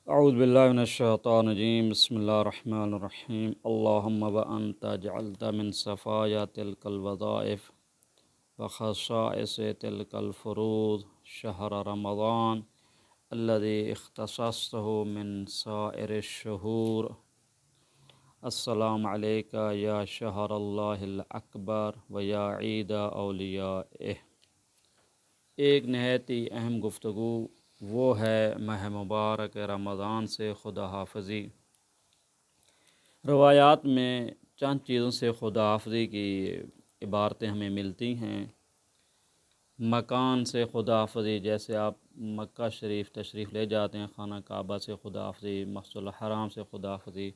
اعوذ باللہ من الشیطان الرجیم بسم اللہ الرحمن الرحیم اللہم وانت جعلت من صفایا تلک الوظائف وخصائص تلک الفروض شہر رمضان الذي اختصصته من سائر الشہور السلام علیکہ یا شہر اللہ الاکبر و یا عید اولیائہ۔ ایک نہایت ہی اہم گفتگو وہ ہے ماہ مبارک رمضان سے خدا حافظی۔ روایات میں چند چیزوں سے خدا حافظی کی عبارتیں ہمیں ملتی ہیں۔ مکان سے خدا حافظی، جیسے آپ مکہ شریف تشریف لے جاتے ہیں، خانہ کعبہ سے خدا حافظی، مسجد الحرام سے خدا حافظی،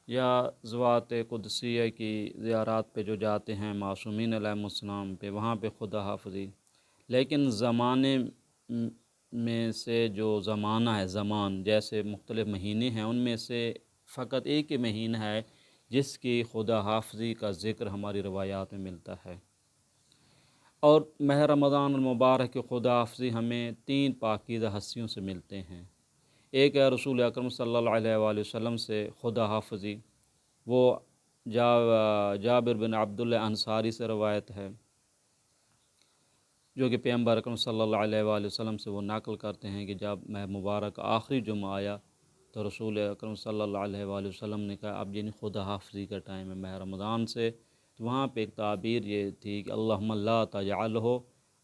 یا ذوات قدسیہ کی زیارات پہ جو جاتے ہیں معصومین علیہ السلام پہ، وہاں پہ خدا حافظی۔ لیکن زمانے میں سے جو زمانہ ہے، زمان جیسے مختلف مہینے ہیں، ان میں سے فقط ایک ہی مہینہ ہے جس کی خدا حافظی کا ذکر ہماری روایات میں ملتا ہے۔ اور ماہ رمضان المبارک کی خدا حافظی ہمیں تین پاکیزہ ہستیوں سے ملتے ہیں۔ ایک ہے رسول اکرم صلی اللہ علیہ وآلہ وسلم سے خدا حافظی، وہ جابر بن عبداللہ انصاری سے روایت ہے، جو کہ پیغمبر اکرم صلی اللہ علیہ وآلہ وسلم سے وہ نقل کرتے ہیں کہ جب ماہ مبارک آخری جمعہ آیا تو رسول اکرم صلی اللہ علیہ وآلہ وسلم نے کہا اب یعنی خدا حافظی کا ٹائم ہے ماہ رمضان سے۔ تو وہاں پہ ایک تعبیر یہ تھی کہ اللہم لا تجعلہ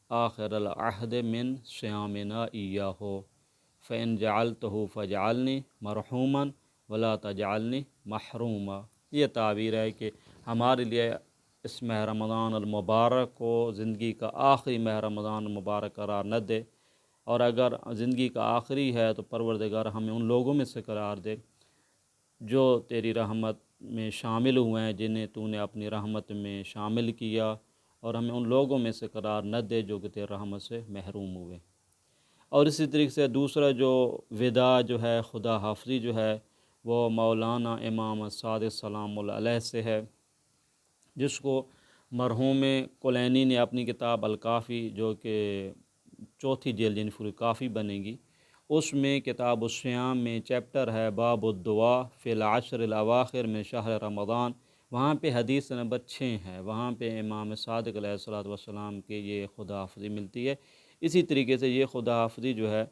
آخر العہد من صیامنا ایاہ فإن جعلتہ فجعلنی مرحوما ولا تجعلنی محروما۔ یہ تعبیر ہے کہ ہمارے لیے اس ماہ رمضان المبارک کو زندگی کا آخری ماہ رمضان المبارک قرار نہ دے، اور اگر زندگی کا آخری ہے تو پروردگار ہمیں ان لوگوں میں سے قرار دے جو تیری رحمت میں شامل ہوئے ہیں، جنہیں تو نے اپنی رحمت میں شامل کیا، اور ہمیں ان لوگوں میں سے قرار نہ دے جو کہ تیری رحمت سے محروم ہوئے۔ اور اسی طریقے سے دوسرا جو وداع جو ہے خدا حافظی جو ہے وہ مولانا امام صادق سلام اللہ علیہ سے ہے، جس کو مرحوم کلینی نے اپنی کتاب الکافی، جو کہ چوتھی جلد یعنی پوری کافی بنے گی، اس میں کتاب الصیام میں چیپٹر ہے باب الدعاء فی العشر الاواخر میں شہر رمضان، وہاں پہ حدیث نمبر 6 ہے، وہاں پہ امام صادق علیہ السلام کے یہ خدا حافظی ملتی ہے۔ اسی طریقے سے یہ خدا حافظی جو ہے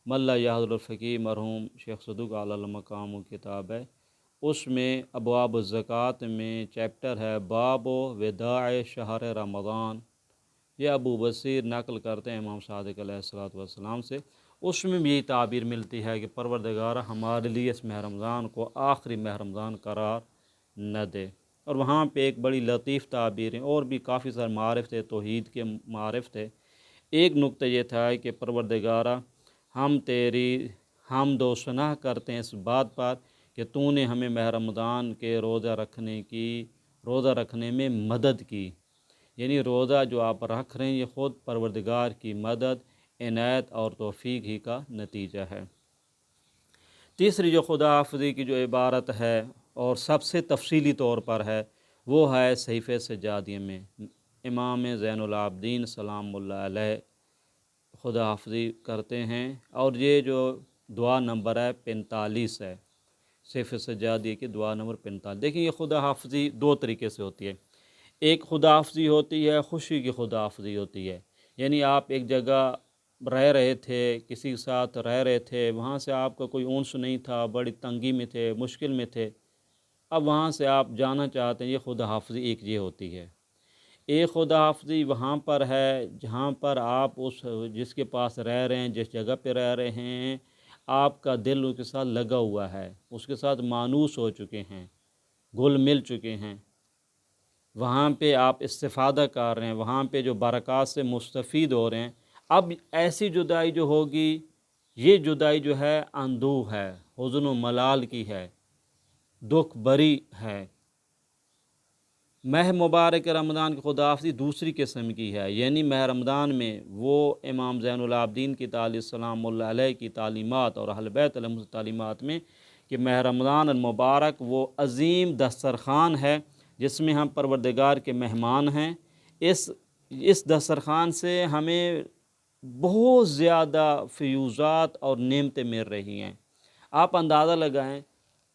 ملا یحضر الفقیہ مرحوم شیخ صدوق علی المقام کی کتاب ہے، اس میں ابواب الزکوٰۃ میں چیپٹر ہے باب وداع شہر رمضان، یہ ابو بصیر نقل کرتے ہیں امام صادق علیہ السلام سے۔ اس میں بھی یہی تعبیر ملتی ہے کہ پروردگار ہمارے لیے اس ماہ رمضان کو آخری ماہ رمضان قرار نہ دے۔ اور وہاں پہ ایک بڑی لطیف تعبیر ہے، اور بھی کافی سارے معارف تھے، توحید کے معارف تھے۔ ایک نقطہ یہ تھا کہ پروردگارہ ہم تیری حمد و ثنا کرتے ہیں اس بات پر کہ تو نے ہمیں ماہ رمضان کے روزہ رکھنے میں مدد کی، یعنی روزہ جو آپ رکھ رہے ہیں یہ خود پروردگار کی مدد، عنایت اور توفیق ہی کا نتیجہ ہے۔ تیسری جو خدا حافظی کی جو عبارت ہے اور سب سے تفصیلی طور پر ہے، وہ ہے صحیفہ سجادیہ میں امام زین العابدین سلام اللہ علیہ خدا حافظی کرتے ہیں، اور یہ جو دعا نمبر ہے 45 ہے، صحیفہ سجادیہ کی دعا نمبر 45۔ دیکھیں یہ خدا حافظی دو طریقے سے ہوتی ہے، ایک خدا حافظی ہوتی ہے خوشی کی خدا حافظی ہوتی ہے، یعنی آپ ایک جگہ رہ رہے تھے، کسی کے ساتھ رہ رہے تھے، وہاں سے آپ کا کوئی انس نہیں تھا، بڑی تنگی میں تھے، مشکل میں تھے، اب وہاں سے آپ جانا چاہتے ہیں، یہ خدا حافظی ایک یہ ہوتی ہے۔ ایک خدا حافظی وہاں پر ہے جہاں پر آپ جس کے پاس رہ رہے ہیں، جس جگہ پہ رہ رہے ہیں، آپ کا دل اس کے ساتھ لگا ہوا ہے، اس کے ساتھ مانوس ہو چکے ہیں، گھل مل چکے ہیں، وہاں پہ آپ استفادہ کر رہے ہیں، وہاں پہ جو برکات سے مستفید ہو رہے ہیں۔ اب ایسی جدائی جو ہوگی، یہ جدائی جو ہے اندوہ ہے، حزن و ملال کی ہے، دکھ بری ہے۔ ماہ مبارک رمضان کی خدا حافظی دوسری قسم کی ہے، یعنی ماہ رمضان میں وہ امام زین العابدین کی سلام اللہ علیہ کی تعلیمات اور اہل بیت علیہم تعلیمات میں کہ ماہ رمضان المبارک وہ عظیم دسترخوان ہے جس میں ہم پروردگار کے مہمان ہیں۔ اس دسترخوان سے ہمیں بہت زیادہ فیوزات اور نعمتیں مل رہی ہیں۔ آپ اندازہ لگائیں،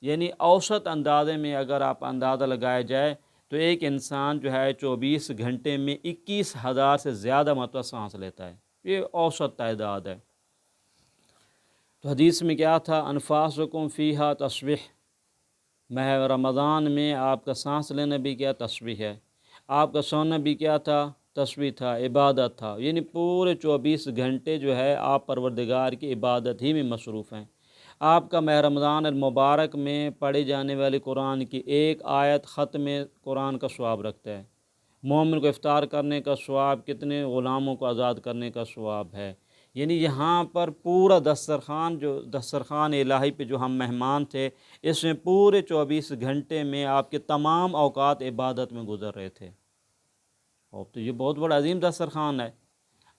یعنی اوسط اندازے میں اگر آپ اندازہ لگایا جائے تو ایک انسان جو ہے 24 گھنٹے میں 21,000 سے زیادہ مرتبہ سانس لیتا ہے، یہ اوسط تعداد ہے۔ تو حدیث میں کیا تھا، انفاسکم فیہا تسبیح، ماہ رمضان میں آپ کا سانس لینا بھی کیا تسبیح ہے، آپ کا سونا بھی کیا تھا، تسبیح تھا، عبادت تھا، یعنی پورے 24 گھنٹے جو ہے آپ پروردگار کی عبادت ہی میں مصروف ہیں۔ آپ کا ماہ رمضان المبارک میں پڑھی جانے والی قرآن کی ایک آیت ختم قرآن کا ثواب رکھتا ہے۔ مومن کو افطار کرنے کا ثواب کتنے غلاموں کو آزاد کرنے کا ثواب ہے۔ یعنی یہاں پر پورا دسترخوان الہی پہ جو ہم مہمان تھے، اس میں پورے 24 گھنٹے میں آپ کے تمام اوقات عبادت میں گزر رہے تھے۔ اب تو یہ بہت بڑا عظیم دسترخوان ہے۔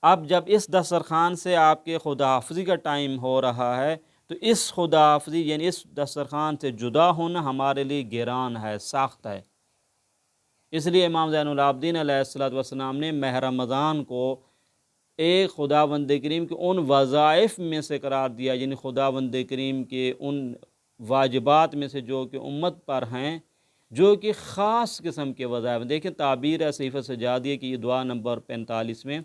اب جب اس دسترخوان سے آپ کے خدا حافظی کا ٹائم ہو رہا ہے تو اس خدا حافظی یعنی اس دسترخوان سے جدا ہونا ہمارے لیے گران ہے، سخت ہے۔ اس لیے امام زین العابدین علیہ السلام نے ماہ رمضان کو ایک خداوند کریم کے ان وظائف میں سے قرار دیا، یعنی خداوند کریم کے ان واجبات میں سے جو کہ امت پر ہیں، جو کہ خاص قسم کے وظائف۔ دیکھیں تعبیر ہے صحیفہ سجادیہ کی دعا نمبر 45 میں،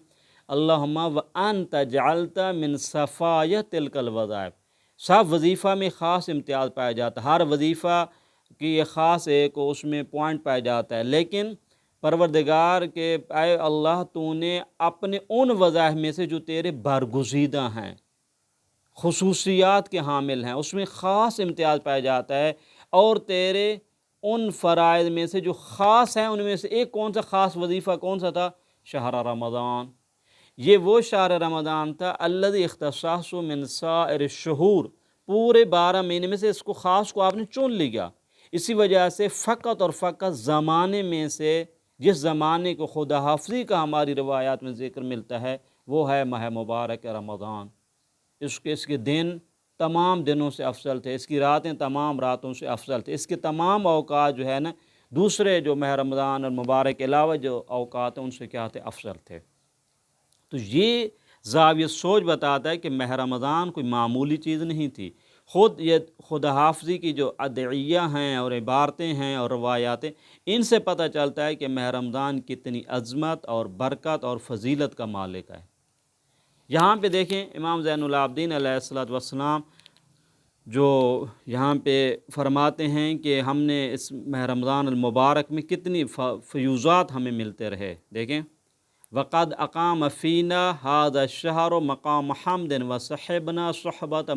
اللہم وانت جعلت من صفایہ تلک الوظائف، سب وظیفہ میں خاص امتیاز پایا جاتا ہے، ہر وظیفہ کی یہ خاص ایک اس میں پوائنٹ پایا جاتا ہے، لیکن پروردگار کے اے اللہ تو نے اپنے ان وظائف میں سے جو تیرے برگزیدہ ہیں، خصوصیات کے حامل ہیں، اس میں خاص امتیاز پایا جاتا ہے، اور تیرے ان فرائض میں سے جو خاص ہیں ان میں سے ایک کون سا خاص وظیفہ کون سا تھا، شہر رمضان۔ یہ وہ شہر رمضان تھا الذی اختصاص من سائر الشہور، پورے 12 مہینے میں سے اس کو خاص کو آپ نے چن لیا۔ اسی وجہ سے فقط اور فقط زمانے میں سے جس زمانے کو خدا حافظی کا ہماری روایات میں ذکر ملتا ہے وہ ہے ماہ مبارک رمضان۔ اس کے دن تمام دنوں سے افضل تھے، اس کی راتیں تمام راتوں سے افضل تھے، اس کے تمام اوقات جو ہے نا دوسرے جو ماہ رمضان اور مبارک کے علاوہ جو اوقات ہیں ان سے کیا تھے، افضل تھے۔ تو یہ زاویہ سوچ بتاتا ہے کہ ماہ رمضان کوئی معمولی چیز نہیں تھی۔ خود یہ خدا حافظی کی جو ادعیہ ہیں اور عبارتیں ہیں اور روایاتیں، ان سے پتہ چلتا ہے کہ ماہ رمضان کتنی عظمت اور برکت اور فضیلت کا مالک ہے۔ یہاں پہ دیکھیں امام زین العابدین علیہ السلام جو یہاں پہ فرماتے ہیں کہ ہم نے اس ماہ رمضان المبارک میں کتنی فیوضات ہمیں ملتے رہے۔ دیکھیں وقد اقام فینا هذا الشہر مقام حمد وصحبنا صحبت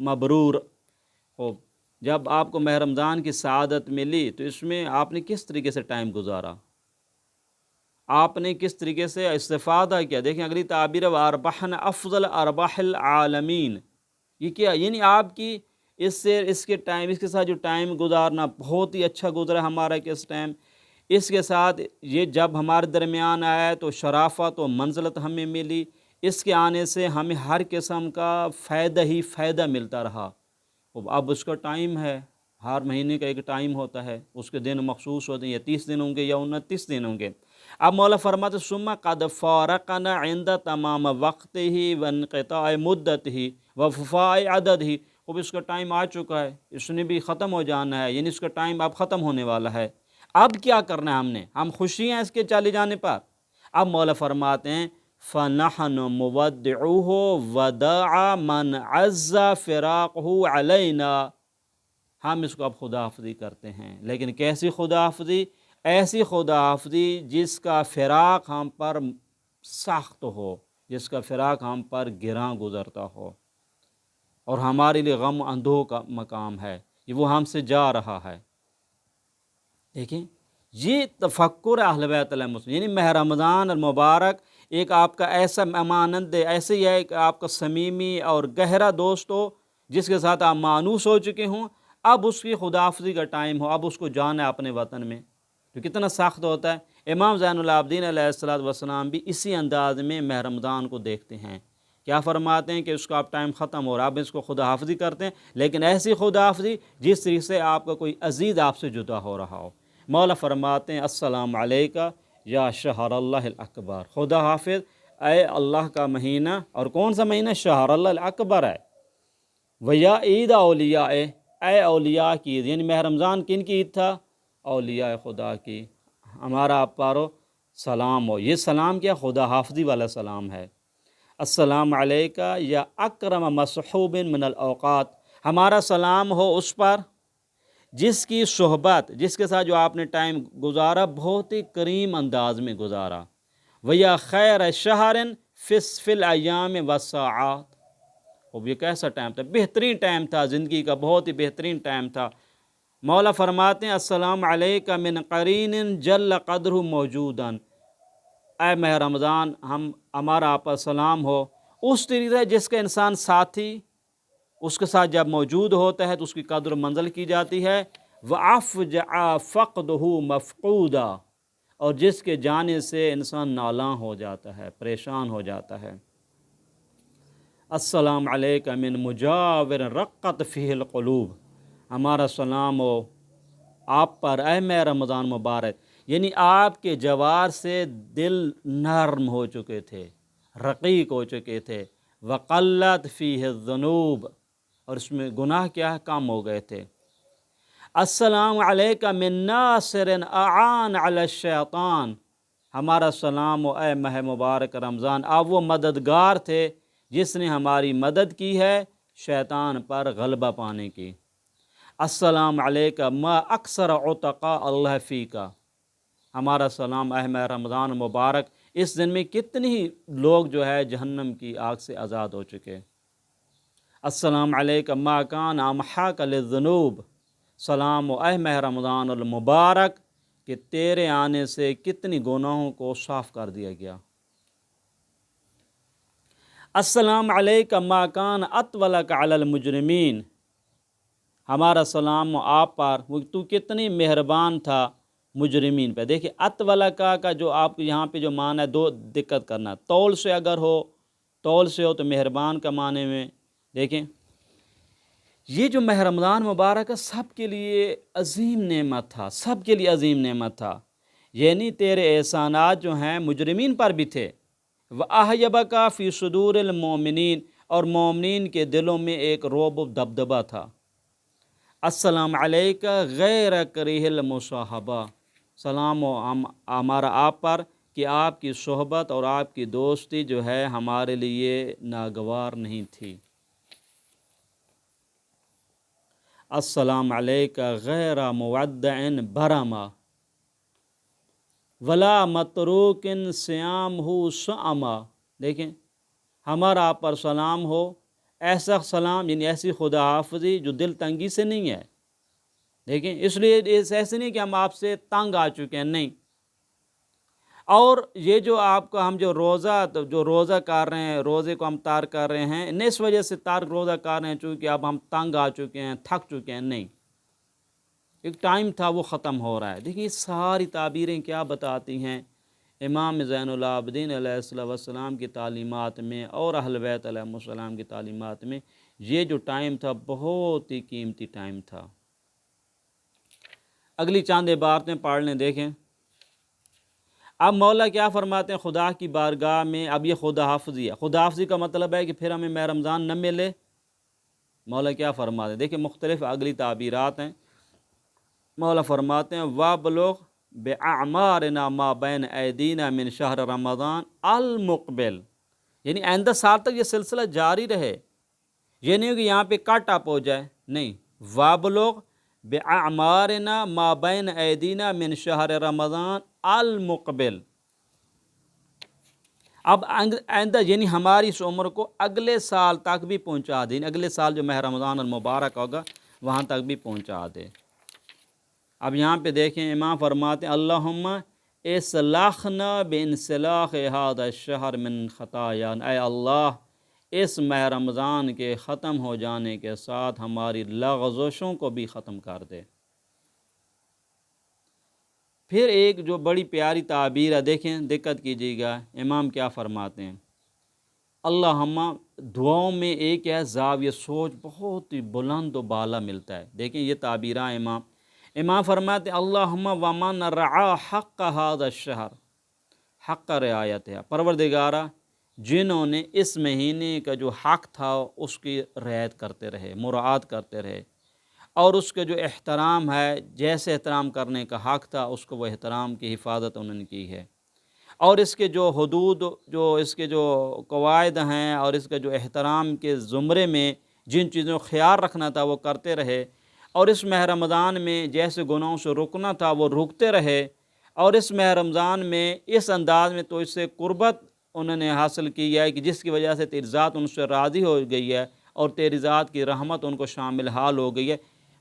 مبرور۔ خوب، جب آپ کو ماہ رمضان کی سعادت ملی تو اس میں آپ نے کس طریقے سے ٹائم گزارا، آپ نے کس طریقے سے استفادہ کیا۔ دیکھیں اگلی تعبیر واربحنا افضل ارباح العالمین، یہ کیا، یعنی آپ کی اس کے ساتھ جو ٹائم گزارنا بہت ہی اچھا گزرا ہمارا کس ٹائم، اس کے ساتھ یہ جب ہمارے درمیان آیا تو شرافت و منزلت ہمیں ملی، اس کے آنے سے ہمیں ہر قسم کا فائدہ ہی فائدہ ملتا رہا۔ اب اس کا ٹائم ہے، ہر مہینے کا ایک ٹائم ہوتا ہے، اس کے دن مخصوص ہوتے ہیں، یا 30 دن ہوں گے یا 29 دن ہوں گے۔ اب مولا فرماتے ثم قد فارقنا عند تمام وقت ہی وانقطاع مدت ہی وفاء عدد ہی، اب اس کا ٹائم آ چکا ہے، اس نے بھی ختم ہو جانا ہے، یعنی اس کا ٹائم اب ختم ہونے والا ہے۔ اب کیا کرنا ہے ہم خوشی ہیں اس کے چلے جانے پر۔ اب مولا فرماتے ہیں فَنَحْنُ مُوَدِّعُهُ وَدَاعَ مَنْ عَزَّ فِرَاقُهُ عَلَيْنَا، ہم اس کو اب خدا حافظی کرتے ہیں، لیکن کیسی خدا حافظی؟ ایسی خدا حافظی جس کا فراق ہم پر سخت ہو، جس کا فراق ہم پر گراں گزرتا ہو اور ہمارے لیے غم اندوہ کا مقام ہے، یہ وہ ہم سے جا رہا ہے۔ دیکھیں یہ تفکر اہل بیت علیہ السلام، یعنی ماہ رمضان المبارک ایک آپ کا ایسا مانند ایسے ہی ہے کہ آپ کا صمیمی اور گہرا دوست ہو جس کے ساتھ آپ مانوس ہو چکے ہوں، اب اس کی خدا حافظی کا ٹائم ہو، اب اس کو جانا ہے اپنے وطن میں، تو کتنا سخت ہوتا ہے۔ امام زین العابدین علیہ السلام بھی اسی انداز میں ماہ رمضان کو دیکھتے ہیں، کیا فرماتے ہیں کہ اس کا اب ٹائم ختم ہو رہا ہے، اب اس کو خدا حافظی کرتے ہیں، لیکن ایسی خدا حافظی جس طریقے سے آپ کا کوئی عزیز آپ سے جدا ہو رہا ہو۔ مولا فرماتے ہیں السلام علیکہ یا شہر اللہ الاکبر، خدا حافظ اے اللہ کا مہینہ، اور کون سا مہینہ؟ شہر اللہ الاکبر ہے، ویا عید اولیاء، اے اولیاء کی عید، یعنی ماہ رمضان کن کی عید تھا؟ اولیاء خدا کی۔ ہمارا آپ پارو سلام ہو، یہ سلام کیا؟ خدا حافظی والا سلام ہے۔ السلام علیکہ یا اکرم مصحوب من الاوقات، ہمارا سلام ہو اس پر جس کی صحبت، جس کے ساتھ جو آپ نے ٹائم گزارا بہت ہی کریم انداز میں گزارا۔ ویا خیر شہر فی الایام والساعات، اب یہ کیسا ٹائم تھا؟ بہترین ٹائم تھا زندگی کا، بہت ہی بہترین ٹائم تھا۔ مولا فرماتے ہیں السلام علیکہ من قرین جل قدرہ موجودا، اے ماہ رمضان ہمارا آپ پر سلام ہو اس طریقے سے جس کا انسان ساتھی اس کے ساتھ جب موجود ہوتا ہے تو اس کی قدر و منزل کی جاتی ہے۔ وَأَفْجَعَ فَقْدُهُ مَفْقُودًا، اور جس کے جانے سے انسان نالاں ہو جاتا ہے، پریشان ہو جاتا ہے۔ السلام علیکم من مجاور رقت فیہ القلوب، ہمارا سلام ہو آپ پر اے ماہ رمضان مبارک، یعنی آپ کے جوار سے دل نرم ہو چکے تھے، رقیق ہو چکے تھے۔ وقلت فیہ الذنوب، اور اس میں گناہ کیا کم ہو گئے تھے۔ السلام علیکہ من ناصر اعان علی الشیطان، ہمارا سلام ہو اے ماہ مبارک رمضان، آپ وہ مددگار تھے جس نے ہماری مدد کی ہے شیطان پر غلبہ پانے کی۔ السلام علیکہ ما اکثر عتقاء اللہ فیکا، ہمارا سلام اے ماہ رمضان مبارک، اس دن میں کتنی ہی لوگ جو ہے جہنم کی آگ سے آزاد ہو چکے۔ السلام علیکم ما کان امحاک للذنوب، سلام و اے ماہ رمضان المبارک کہ تیرے آنے سے کتنی گناہوں کو صاف کر دیا گیا۔ السلام علیکم ما کان اطولک علی المجرمین، ہمارا سلام آپ پر تو کتنی مہربان تھا مجرمین پہ۔ دیکھیں اطولکا کا جو آپ یہاں پہ جو معنی ہے دو دقت کرنا، طول سے اگر ہو، طول سے ہو تو مہربان کا معنی میں دیکھیں۔ یہ جو ماہ رمضان مبارک ہے سب کے لیے عظیم نعمت تھا، سب کے لیے عظیم نعمت تھا، یعنی تیرے احسانات جو ہیں مجرمین پر بھی تھے۔ وَأَحْيَبَكَ فِي صُدُورِ الْمُؤْمِنِينَ، اور مومنین کے دلوں میں ایک رعب و دبدبہ تھا۔ السلام علیکہ غیر کریہ المصاحبہ، سلام و ہمارا آپ پر کہ آپ کی صحبت اور آپ کی دوستی جو ہے ہمارے لیے ناگوار نہیں تھی۔ السلام علیکہ غیر مودع برما ولا متروک صیامہ سعما، دیکھیں ہمارا آپ پر سلام ہو ایسا سلام، یعنی ایسی خدا حافظی جو دل تنگی سے نہیں ہے۔ دیکھیں اس لیے ایسے نہیں کہ ہم آپ سے تنگ آ چکے ہیں، نہیں۔ اور یہ جو آپ کو ہم جو روزہ کر رہے ہیں، روزے کو ہم تارک کر رہے ہیں، نہیں اس وجہ سے تارک روزہ کر رہے ہیں چونکہ اب ہم تنگ آ چکے ہیں، تھک چکے ہیں، نہیں، ایک ٹائم تھا وہ ختم ہو رہا ہے۔ دیکھیں یہ ساری تعبیریں کیا بتاتی ہیں؟ امام زین العابدین علیہ السلام کی تعلیمات میں اور اہل بیت علیہ السلام کی تعلیمات میں یہ جو ٹائم تھا بہت ہی قیمتی ٹائم تھا۔ اگلی چاند عبارتیں پڑھ لیں، دیکھیں اب مولا کیا فرماتے ہیں خدا کی بارگاہ میں۔ اب یہ خدا حافظی ہے، خدا حافظی کا مطلب ہے کہ پھر ہمیں ماہ رمضان نہ ملے۔ مولا کیا فرماتے ہیں؟ دیکھیں مختلف اگلی تعبیرات ہیں۔ مولا فرماتے ہیں وَابْلُغْ بِأَعْمَارِنَا مَا بَيْنَ أَيْدِينَا مِنْ شَهْرِ رَمَضَانَ الْمُقْبِلِ، یعنی آئندہ سال تک یہ سلسلہ جاری رہے، یہ نہیں کہ یہاں پہ کٹ اپ ہو جائے، نہیں۔ وَابْلُغْ بِأَعْمَارِنَا مَا بَيْنَ أَيْدِينَا مِنْ شَهْرِ رَمَضَانَ الْمُقْبِلِ، اب آئندہ یعنی ہماری اس عمر کو اگلے سال تک بھی پہنچا دیں، اگلے سال جو ماہ رمضان المبارک ہوگا وہاں تک بھی پہنچا دے۔ اب یہاں پہ دیکھیں امام فرماتے ہیں اللہم اصلحنا بانسلاخ هذا الشہر من خطایانا، اے اللہ اس ماہ رمضان کے ختم ہو جانے کے ساتھ ہماری لغزشوں کو بھی ختم کر دے۔ پھر ایک جو بڑی پیاری تعبیر ہے، دیکھیں دقت کیجیے گا، امام کیا فرماتے ہیں؟ اللہم دعاؤں میں ایک ہے زاویہ سوچ بہت ہی بلند و بالا ملتا ہے۔ دیکھیں یہ تعبیریں امام فرماتے ہیں اللہم ومن رعا حق هذا الشہر، حق رعایت ہے، پروردگارہ جنہوں نے اس مہینے کا جو حق تھا اس کی رعایت کرتے رہے، مراعات کرتے رہے، اور اس کے جو احترام ہے، جیسے احترام کرنے کا حق تھا اس کو وہ احترام کی حفاظت انہوں نے کی ہے، اور اس کے جو حدود، جو اس کے جو قواعد ہیں اور اس کا جو احترام کے زمرے میں جن چیزوں کا خیال رکھنا تھا وہ کرتے رہے، اور اس ماہ رمضان میں جیسے گناہوں سے رکنا تھا وہ رکتے رہے، اور اس ماہ رمضان میں اس انداز میں تو اس سے قربت انہوں نے حاصل کی ہے کہ جس کی وجہ سے تیری ذات ان سے راضی ہو گئی ہے اور تیری ذات کی رحمت ان کو شامل حال ہو گئی ہے۔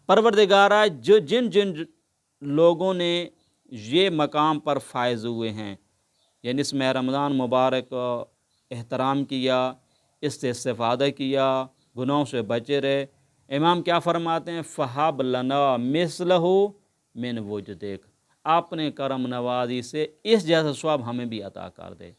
پروردگارہ، جن جن لوگوں نے یہ مقام پر فائز ہوئے ہیں، یعنی اس ماہ رمضان مبارک کا احترام کیا، اس سے استفادہ کیا، گناہوں سے بچے رہے، امام کیا فرماتے ہیں؟ فہب لنا مثلہ من وجدک، اپنے کرم نوازی سے اس جیسا ثواب ہمیں بھی عطا کر دے۔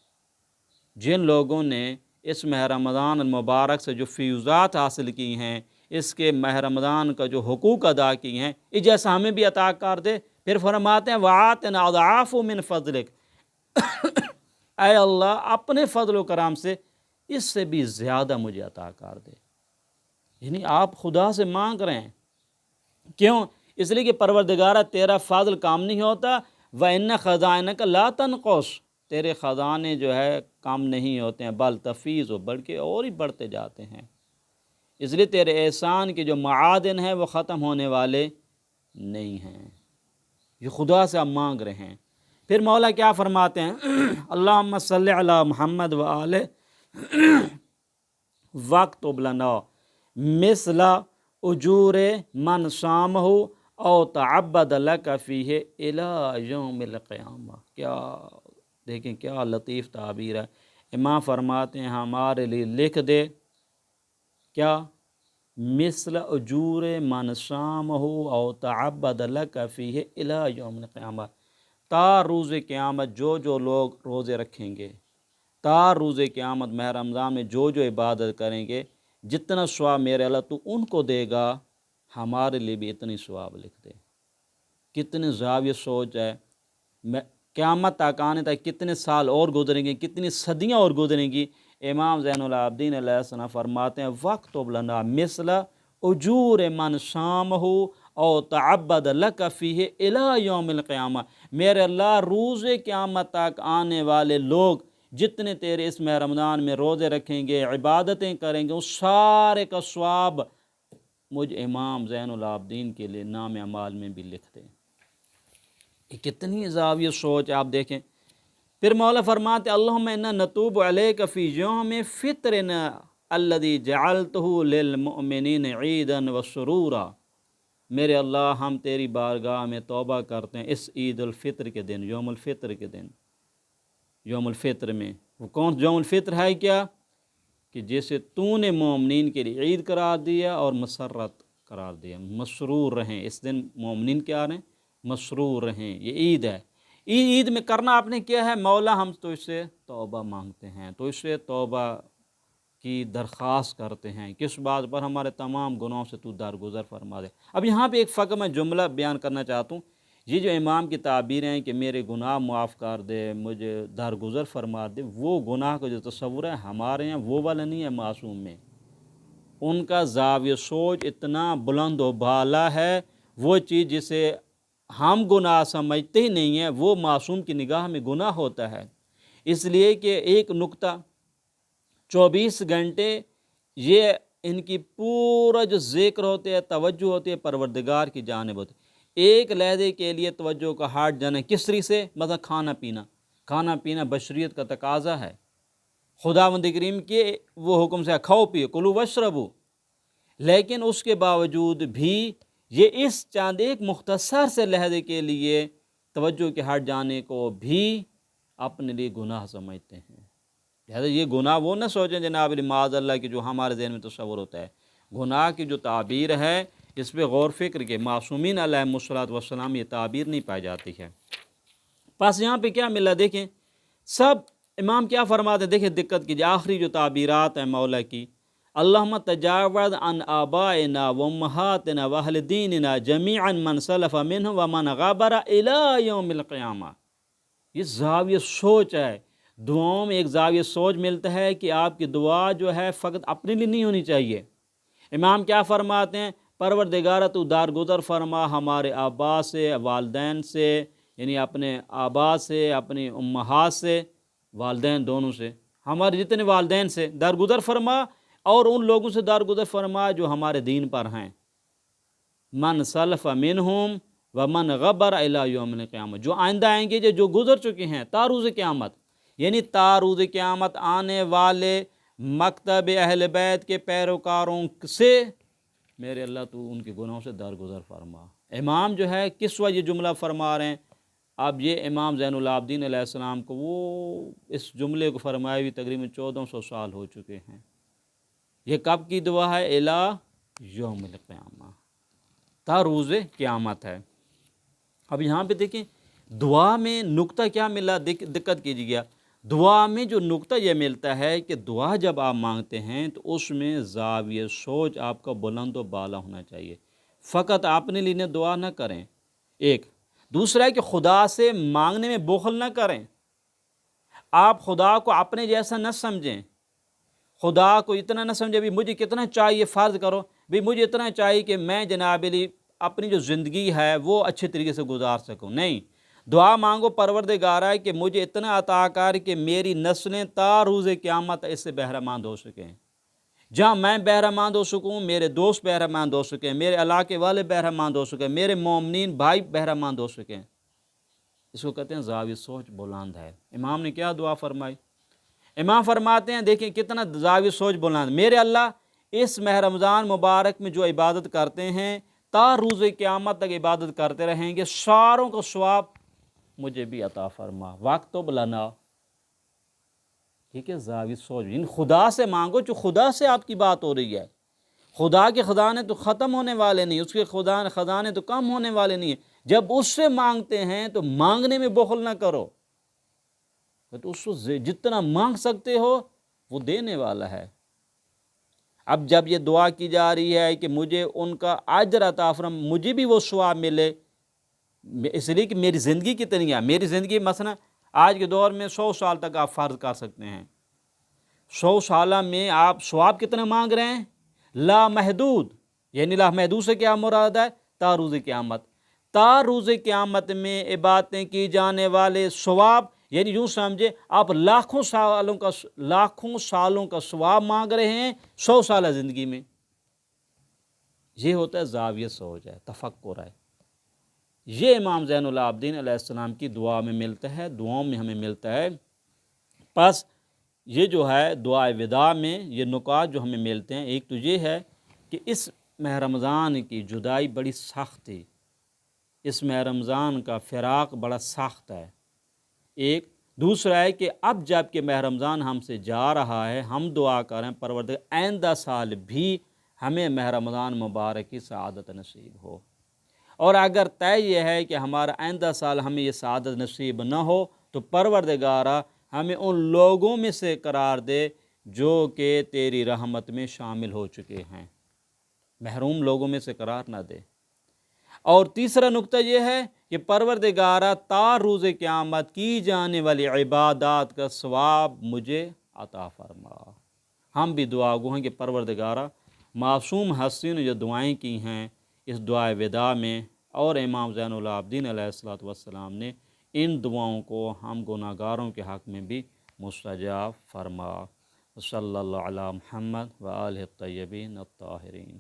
جن لوگوں نے اس ماہ رمضان المبارک سے جو فیوزات حاصل کی ہیں، اس کے ماہ رمضان کا جو حقوق ادا کی ہیں، اس جیسا ہمیں بھی عطا کر دے۔ پھر فرماتے ہیں وَآتِنَا اضعاف من فضلک، اے اللہ اپنے فضل و کرم سے اس سے بھی زیادہ مجھے عطا کر دے۔ یعنی آپ خدا سے مانگ رہے ہیں، کیوں؟ اس لیے کہ پروردگارہ تیرا فضل کام نہیں ہوتا، وَإِنَّ خَزَائِنَكَ لَا تَنْقُصُ، تیرے خزانے جو ہے کم نہیں ہوتے ہیں، بل تفیض و بلکہ اور ہی بڑھتے جاتے ہیں۔ اس لیے تیرے احسان کے جو معادن ہیں وہ ختم ہونے والے نہیں ہیں۔ یہ خدا سے آپ مانگ رہے ہیں۔ پھر مولا کیا فرماتے ہیں؟ اللہم صلی علی محمد وآلہ واکتب لنا مثل اجور من صامہ او تعبد لک فیہ الی یوم القیامہ۔ کیا دیکھیں کیا لطیف تعبیر ہے۔ امام فرماتے ہیں ہمارے لیے لکھ دے کیا؟ مثل اجور من صامہ او تعبد لک فیہ الی یوم القیامہ، تا روز قیامت جو لوگ روزے رکھیں گے، تا روز قیامت ماہ رمضان میں جو عبادت کریں گے، جتنا ثواب میرے اللہ تو ان کو دے گا، ہمارے لیے بھی اتنی ثواب لکھ دے۔ کتنی زاویہ سوچ ہے۔ قیامت تک آنے تک کتنے سال اور گزریں گے، کتنی صدیاں اور گزریں گی۔ امام زین العابدین علیہ السلام فرماتے ہیں وَاکْتُبْ لَنَا مِثْلَ اُجُورِ مَنْ صَامَهُ او تعبد لک فیہ الی یوم القیامہ، میرے اللہ روز قیامت تک آنے والے لوگ جتنے تیرے اس ماہ رمضان میں روزے رکھیں گے، عبادتیں کریں گے، اس سارے کا ثواب مجھ امام زین العابدین کے لیے نام اعمال میں بھی لکھ دیں۔ یہ کتنی زاویہ سوچ آپ دیکھیں۔ پھر مولا فرماتے اللہم انا نتوب علیک فی یوم فطرنا الذی جعلتہ للمؤمنین عیدا وسرورا، میرے اللہ ہم تیری بارگاہ میں توبہ کرتے ہیں اس عید الفطر کے دن، یوم الفطر کے دن، یوم الفطر میں۔ وہ کون یوم الفطر ہے؟ کیا کہ جیسے تو نے مومنین کے لیے عید قرار دیا اور مسرت قرار دیا، مسرور رہیں اس دن، مومنین کیا رہیں؟ مسرور رہیں، یہ عید ہے۔ عید میں کرنا آپ نے کیا ہے؟ مولا ہم تو اس سے توبہ مانگتے ہیں، تو اس سے توبہ کی درخواست کرتے ہیں، کس بات پر؟ ہمارے تمام گناہوں سے تو درگزر فرما دے۔ اب یہاں پہ ایک فقط میں جملہ بیان کرنا چاہتا ہوں، یہ جو امام کی تعبیر ہیں کہ میرے گناہ معاف کر دے، مجھے درگزر فرما دے، وہ گناہ کا جو تصور ہے ہمارے ہیں وہ والا نہیں ہے معصوم میں۔ ان کا زاویہ سوچ اتنا بلند و بالا ہے، وہ چیز جسے ہم گناہ سمجھتے ہی نہیں ہیں وہ معصوم کی نگاہ میں گناہ ہوتا ہے۔ اس لیے کہ ایک نقطہ 24 گھنٹے یہ ان کی پورا جو ذکر ہوتے ہے، توجہ ہوتی ہے پروردگار کی جانب ہوتی ہے۔ ایک لحظے کے لیے توجہ کا ہٹ جانا کس طرح سے؟ مثلا کھانا پینا بشریت کا تقاضا ہے، خداوند کریم کے وہ حکم سے کھاؤ پیو، کلو واشربو، لیکن اس کے باوجود بھی یہ اس چاند ایک مختصر سے لحظے کے لیے توجہ کے ہٹ جانے کو بھی اپنے لیے گناہ سمجھتے ہیں۔ لہذا یہ گناہ وہ نہ سوچیں جناب معاذ اللہ کی جو ہمارے ذہن میں تصور ہوتا ہے۔ گناہ کی جو تعبیر ہے اس پہ غور فکر کے معصومین علیہم الصلوۃ والسلام یہ تعبیر نہیں پائی جاتی ہے۔ پس یہاں پہ کیا ملا دیکھیں، سب امام کیا فرماتے ہیں، دیکھیں دقت کیجیے، آخری جو تعبیرات ہیں مولا کی، اللہم تجاوز عن آبائنا وامہاتنا واہل دیننا جمیعا من سلف منہ ومن غابر الی یوم القیامہ۔ یہ زاویہ سوچ ہے، دعاؤں میں ایک زاویہ سوچ ملتا ہے کہ آپ کی دعا جو ہے فقط اپنے لیے نہیں ہونی چاہیے۔ امام کیا فرماتے ہیں؟ پروردگارہ تو درگزر فرما ہمارے آبا سے، والدین سے، یعنی اپنے آبا سے، اپنی امہات سے، والدین دونوں سے، ہمارے جتنے والدین سے درگزر فرما، اور ان لوگوں سے درگزر فرما جو ہمارے دین پر ہیں، من سلف منہم ومن غبر الی یوم القیامت، جو آئندہ آئیں گے، جو گزر چکے ہیں تا روز قیامت، یعنی تا روز قیامت آنے والے مکتب اہل بیت کے پیروکاروں سے میرے اللہ تو ان کے گناہوں سے درگزر فرما۔ امام جو ہے کس وجہ یہ جملہ فرما رہے ہیں؟ اب یہ امام زین العابدین علیہ السلام کو وہ اس جملے کو فرمائے ہوئی تقریباً 1400 سال ہو چکے ہیں۔ یہ کب کی دعا ہے؟ الی یوم القیامہ، تا روز قیامت ہے۔ اب یہاں پہ دیکھیں دعا میں نقطہ کیا ملا، دقت کیجیے گا، دعا میں جو نقطہ یہ ملتا ہے کہ دعا جب آپ مانگتے ہیں تو اس میں زاویہ سوچ آپ کا بلند و بالا ہونا چاہیے، فقط اپنے لیے دعا نہ کریں۔ ایک دوسرا ہے کہ خدا سے مانگنے میں بخل نہ کریں، آپ خدا کو اپنے جیسا نہ سمجھیں، خدا کو اتنا نہ سمجھے بھی مجھے کتنا چاہیے، فرض کرو بھی مجھے اتنا چاہیے کہ میں جناب علی اپنی جو زندگی ہے وہ اچھے طریقے سے گزار سکوں۔ نہیں، دعا مانگو پروردگارہ کہ مجھے اتنا عطا کر کہ میری نسلیں تا روز قیامت اس سے بہرمند ہو سکیں، جہاں میں بہرمند ہو سکوں، میرے دوست بہرمند ہو سکیں، میرے علاقے والے بہرمند ہو سکیں، میرے مومنین بھائی بہرمند ہو سکیں۔ اس کو کہتے ہیں زاویہ سوچ بلند ہے۔ امام نے کیا دعا فرمائی؟ امام فرماتے ہیں دیکھیں کتنا زاویہ سوچ بلند، میرے اللہ اس ماہ رمضان مبارک میں جو عبادت کرتے ہیں تا روز قیامت تک عبادت کرتے رہیں گے، ساروں کو ثواب مجھے بھی عطا فرما، واکتب لنا۔ ٹھیک ہے، زاویہ سوچ، ان خدا سے مانگو، جو خدا سے آپ کی بات ہو رہی ہے، خدا کے خزانے تو ختم ہونے والے نہیں، اس کے خزانے تو کم ہونے والے نہیں ہیں، جب اس سے مانگتے ہیں تو مانگنے میں بخل نہ کرو، تو اس کو جتنا مانگ سکتے ہو وہ دینے والا ہے۔ اب جب یہ دعا کی جا رہی ہے کہ مجھے ان کا اجر عطا فرما، مجھے بھی وہ ثواب ملے، اس لیے کہ میری زندگی کتنی ہے، میری زندگی مثلا آج کے دور میں 100 سال تک آپ فرض کر سکتے ہیں، 100 سالہ میں آپ ثواب کتنا مانگ رہے ہیں؟ لا محدود، یعنی لا محدود سے کیا مراد ہے؟ تا روز قیامت، تا روز قیامت میں عبادتیں کی جانے والے ثواب، یعنی یوں سمجھے آپ لاکھوں سالوں کا ثواب مانگ رہے ہیں 100 سالہ زندگی میں۔ یہ ہوتا ہے زاویہ سوچ ہے، تفکر ہے۔ یہ امام زین العابدین علیہ السلام کی دعا میں ملتا ہے، دعاؤں میں ہمیں ملتا ہے۔ پس یہ جو ہے دعا وداع میں یہ نکات جو ہمیں ملتے ہیں، ایک تو یہ ہے کہ اس ماہ رمضان کی جدائی بڑی سخت تھی، اس ماہ رمضان کا فراق بڑا سخت ہے۔ ایک دوسرا ہے کہ اب جب کہ ماہ رمضان ہم سے جا رہا ہے، ہم دعا کریں پروردگار آئندہ سال بھی ہمیں ماہ رمضان مبارک کی سعادت نصیب ہو، اور اگر طے یہ ہے کہ ہمارا آئندہ سال ہمیں یہ سعادت نصیب نہ ہو تو پروردگارہ ہمیں ان لوگوں میں سے قرار دے جو کہ تیری رحمت میں شامل ہو چکے ہیں، محروم لوگوں میں سے قرار نہ دے۔ اور تیسرا نقطہ یہ ہے کہ پروردگارہ تا روز قیامت کی جانے والی عبادات کا ثواب مجھے عطا فرما۔ ہم بھی دعا گو ہیں کہ پروردگارہ معصوم ہستیوں نے جو دعائیں کی ہیں اس دعا وداع میں، اور امام زین العابدین علیہ السلام نے ان دعاؤں کو ہم گناہ گاروں کے حق میں بھی مستجاب فرما۔ صلی اللہ علی محمد و آلہ الطیبین الطاہرین۔